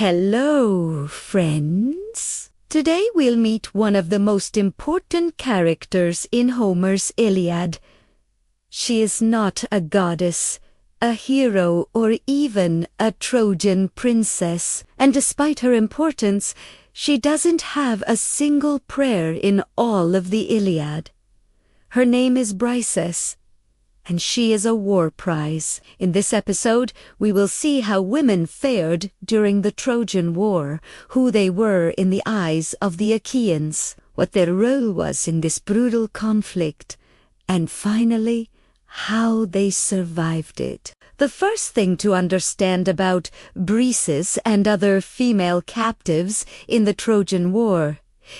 Hello, friends. Today we'll meet one of the most important characters in Homer's Iliad. She is not a goddess, a hero, or even a Trojan princess. And despite her importance, she doesn't have a single prayer in all of the Iliad. Her name is Briseis, and she is a war prize. In this episode, we will see how women fared during the Trojan War, who they were in the eyes of the Achaeans, what their role was in this brutal conflict, and finally, how they survived it. The first thing to understand about Briseis and other female captives in the Trojan War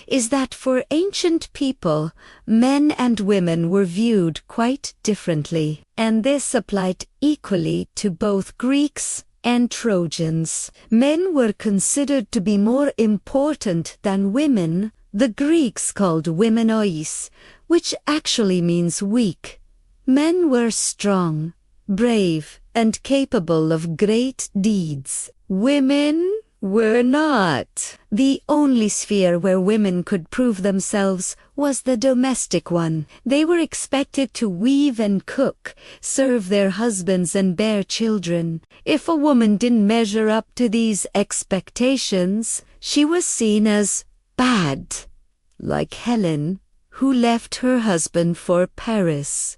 is that for ancient people, men and women were viewed quite differently, and this applied equally to both Greeks and Trojans. Men were considered to be more important than women. The Greeks called women ois, which actually means weak. Men were strong, brave, and capable of great deeds. Women were not. The only sphere where women could prove themselves was the domestic one. They were expected to weave and cook, serve their husbands and bear children. If a woman didn't measure up to these expectations, she was seen as bad, like Helen, who left her husband for Paris.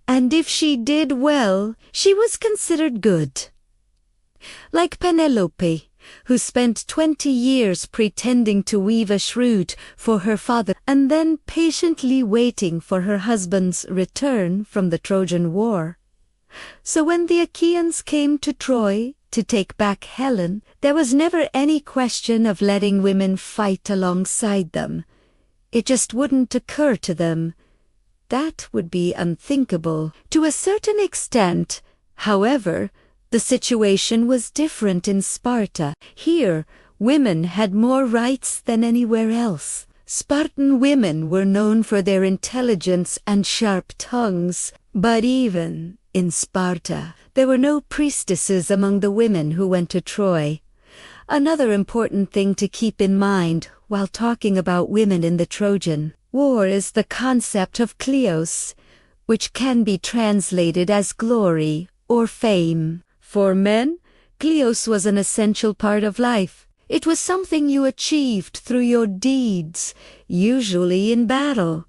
And if she did well, she was considered good. Like Penelope, who spent 20 years pretending to weave a shroud for her father and then patiently waiting for her husband's return from the Trojan War. So when the Achaeans came to Troy to take back Helen, there was never any question of letting women fight alongside them. It just wouldn't occur to them. That would be unthinkable. To a certain extent, however, the situation was different in Sparta. Here, women had more rights than anywhere else. Spartan women were known for their intelligence and sharp tongues, but even in Sparta, there were no priestesses among the women who went to Troy. Another important thing to keep in mind while talking about women in the Trojan War is the concept of kleos, which can be translated as glory or fame. For men, kleos was an essential part of life. It was something you achieved through your deeds, usually in battle,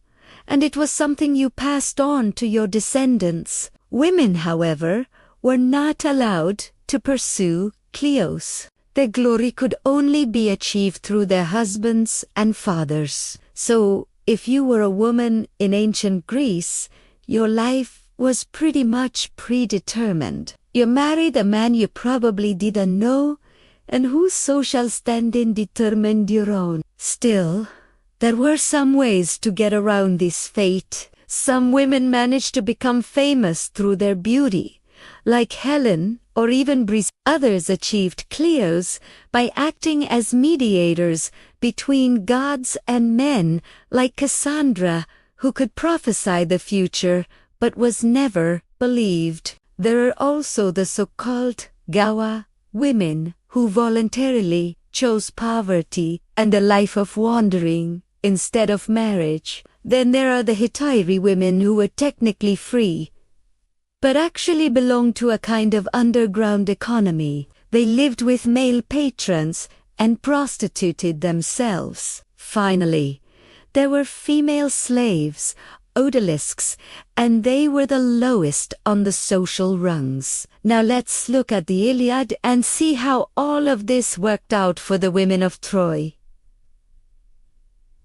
and it was something you passed on to your descendants. Women, however, were not allowed to pursue kleos. Their glory could only be achieved through their husbands and fathers. So, if you were a woman in ancient Greece, your life was pretty much predetermined. You married a man you probably didn't know, and whose social standing determined your own. Still, there were some ways to get around this fate. Some women managed to become famous through their beauty, like Helen or even Briseis. Others achieved kleos by acting as mediators between gods and men, like Cassandra, who could prophesy the future but was never believed. There are also the so-called Gawa women who voluntarily chose poverty and a life of wandering instead of marriage. Then there are the Hittite women who were technically free, but actually belonged to a kind of underground economy. They lived with male patrons and prostituted themselves. Finally, there were female slaves, odalisks, and they were the lowest on the social rungs. Now let's look at the Iliad and see how all of this worked out for the women of Troy.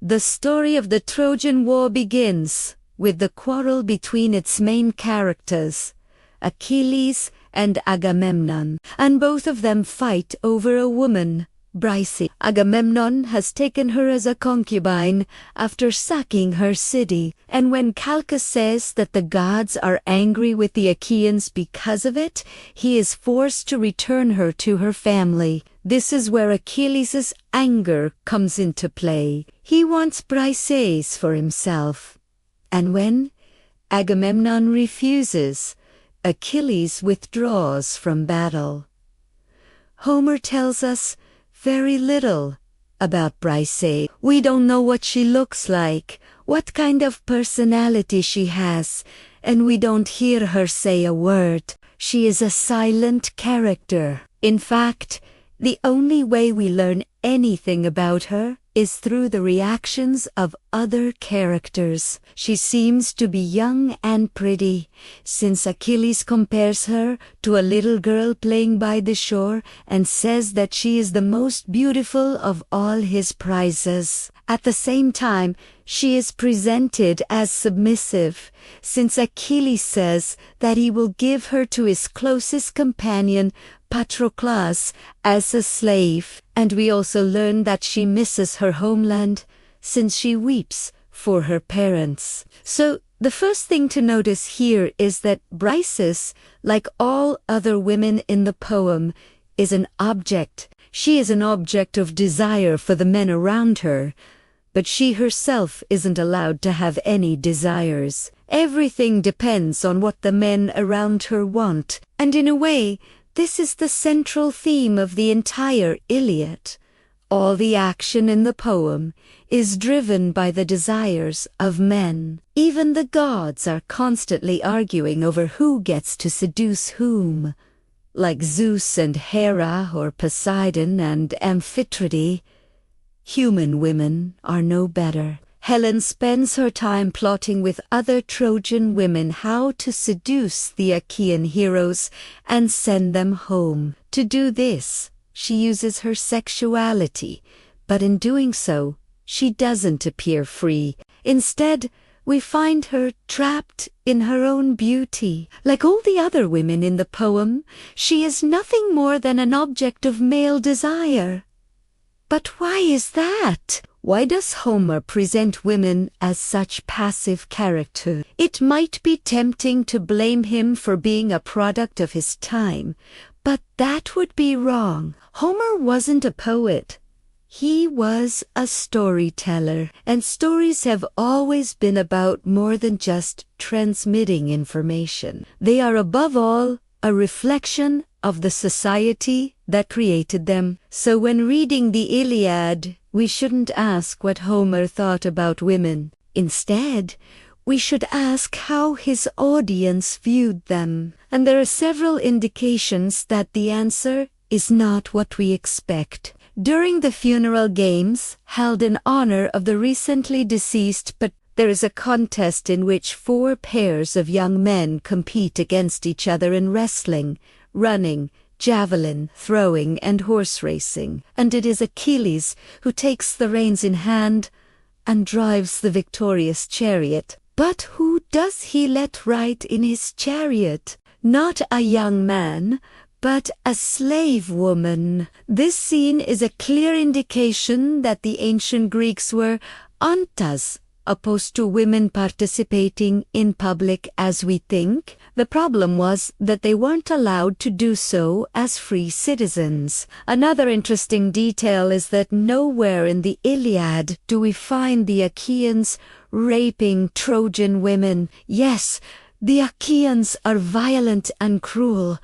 The story of the Trojan War begins with the quarrel between its main characters, Achilles and Agamemnon, and both of them fight over a woman, Briseis. Agamemnon has taken her as a concubine after sacking her city, and when Calchas says that the gods are angry with the Achaeans because of it, he is forced to return her to her family. This is where Achilles' anger comes into play. He wants Briseis for himself, and when Agamemnon refuses, Achilles withdraws from battle. Homer tells us very little about Briseis. We don't know what she looks like, what kind of personality she has, and we don't hear her say a word. She is a silent character. In fact, the only way we learn anything about her is through the reactions of other characters. She seems to be young and pretty, since Achilles compares her to a little girl playing by the shore and says that she is the most beautiful of all his prizes. At the same time, she is presented as submissive, since Achilles says that he will give her to his closest companion, Patroclus, as a slave. And we also learn that she misses her homeland, since she weeps for her parents. So the first thing to notice here is that Briseis, like all other women in the poem, is an object. She is an object of desire for the men around her, but she herself isn't allowed to have any desires. Everything depends on what the men around her want, and in a way, this is the central theme of the entire Iliad. All the action in the poem is driven by the desires of men. Even the gods are constantly arguing over who gets to seduce whom. Like Zeus and Hera, or Poseidon and Amphitrite, human women are no better. Helen spends her time plotting with other Trojan women how to seduce the Achaean heroes and send them home. To do this, she uses her sexuality, but in doing so, she doesn't appear free. Instead, we find her trapped in her own beauty. Like all the other women in the poem, she is nothing more than an object of male desire. But why is that? Why does Homer present women as such passive characters? It might be tempting to blame him for being a product of his time, but that would be wrong. Homer wasn't a poet. He was a storyteller, and stories have always been about more than just transmitting information. They are above all a reflection of the society that created them. So when reading the Iliad, we shouldn't ask what Homer thought about women. Instead, we should ask how his audience viewed them. And there are several indications that the answer is not what we expect. During the funeral games, held in honor of the recently deceased, but there is a contest in which 4 pairs of young men compete against each other in wrestling, running, javelin, throwing, and horse racing, and it is Achilles who takes the reins in hand and drives the victorious chariot. But who does he let ride in his chariot? Not a young man, but a slave woman. This scene is a clear indication that the ancient Greeks were antas, opposed to women participating in public as we think. The problem was that they weren't allowed to do so as free citizens. Another interesting detail is that nowhere in the Iliad do we find the Achaeans raping Trojan women. Yes, the Achaeans are violent and cruel,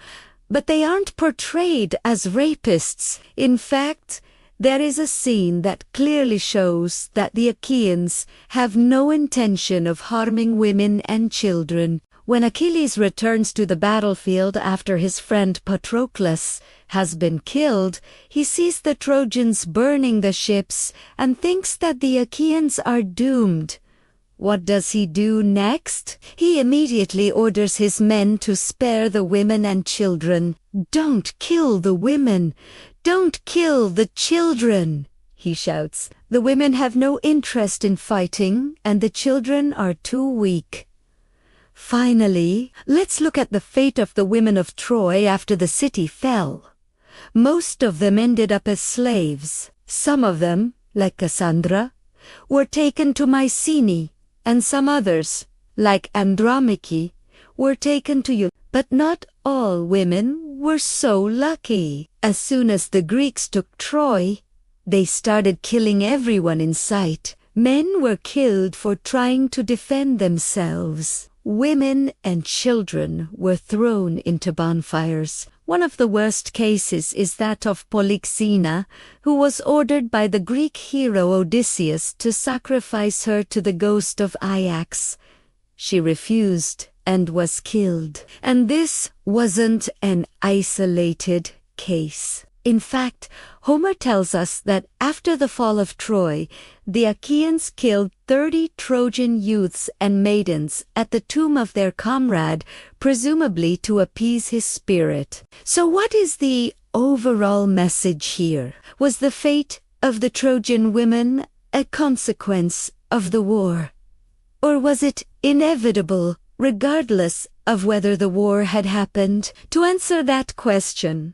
but they aren't portrayed as rapists. In fact, there is a scene that clearly shows that the Achaeans have no intention of harming women and children. When Achilles returns to the battlefield after his friend Patroclus has been killed, he sees the Trojans burning the ships and thinks that the Achaeans are doomed. What does he do next? He immediately orders his men to spare the women and children. "Don't kill the women! Don't kill the children!" he shouts. The women have no interest in fighting, and the children are too weak. Finally, let's look at the fate of the women of Troy after the city fell. Most of them ended up as slaves. Some of them, like Cassandra, were taken to Mycenae, and some others, like Andromache, were taken to Europe. But not all women were so lucky. As soon as the Greeks took Troy, they started killing everyone in sight. Men were killed for trying to defend themselves. Women and children were thrown into bonfires. One of the worst cases is that of Polyxena, who was ordered by the Greek hero Odysseus to sacrifice her to the ghost of Ajax. She refused and was killed. And this wasn't an isolated case. In fact, Homer tells us that after the fall of Troy, the Achaeans killed 30 Trojan youths and maidens at the tomb of their comrade, presumably to appease his spirit. So what is the overall message here? Was the fate of the Trojan women a consequence of the war? Or was it inevitable, regardless of whether the war had happened? To answer that question,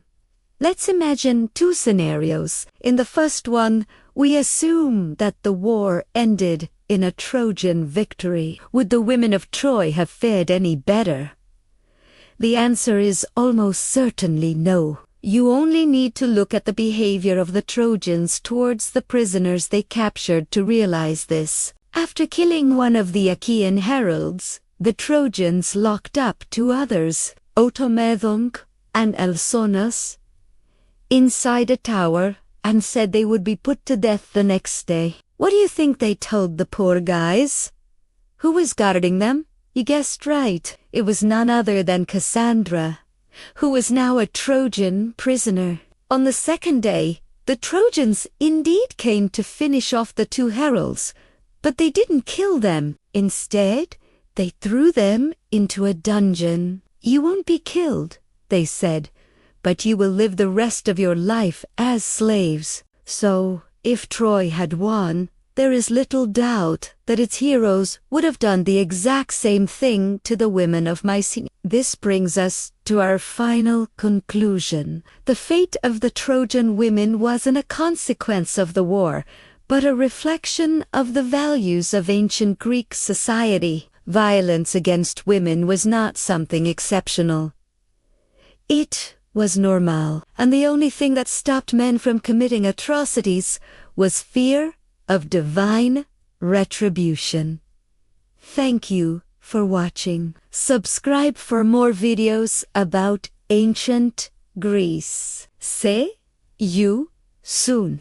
let's imagine two scenarios. In the first one, we assume that the war ended in a Trojan victory. Would the women of Troy have fared any better? The answer is almost certainly no. You only need to look at the behavior of the Trojans towards the prisoners they captured to realize this. After killing one of the Achaean heralds, the Trojans locked up two others, Automedon and Alsonas, inside a tower and said they would be put to death the next day. What do you think they told the poor guys? Who was guarding them? You guessed right. It was none other than Cassandra, who was now a Trojan prisoner. On the second day, the Trojans indeed came to finish off the two heralds, but they didn't kill them. Instead, they threw them into a dungeon. You won't be killed, they said, but you will live the rest of your life as slaves. So, if Troy had won, there is little doubt that its heroes would have done the exact same thing to the women of Mycenae. This brings us to our final conclusion. The fate of the Trojan women wasn't a consequence of the war, but a reflection of the values of ancient Greek society. Violence against women was not something exceptional. It was normal, and the only thing that stopped men from committing atrocities was fear of divine retribution. Thank you for watching. Subscribe for more videos about ancient Greece. See you soon.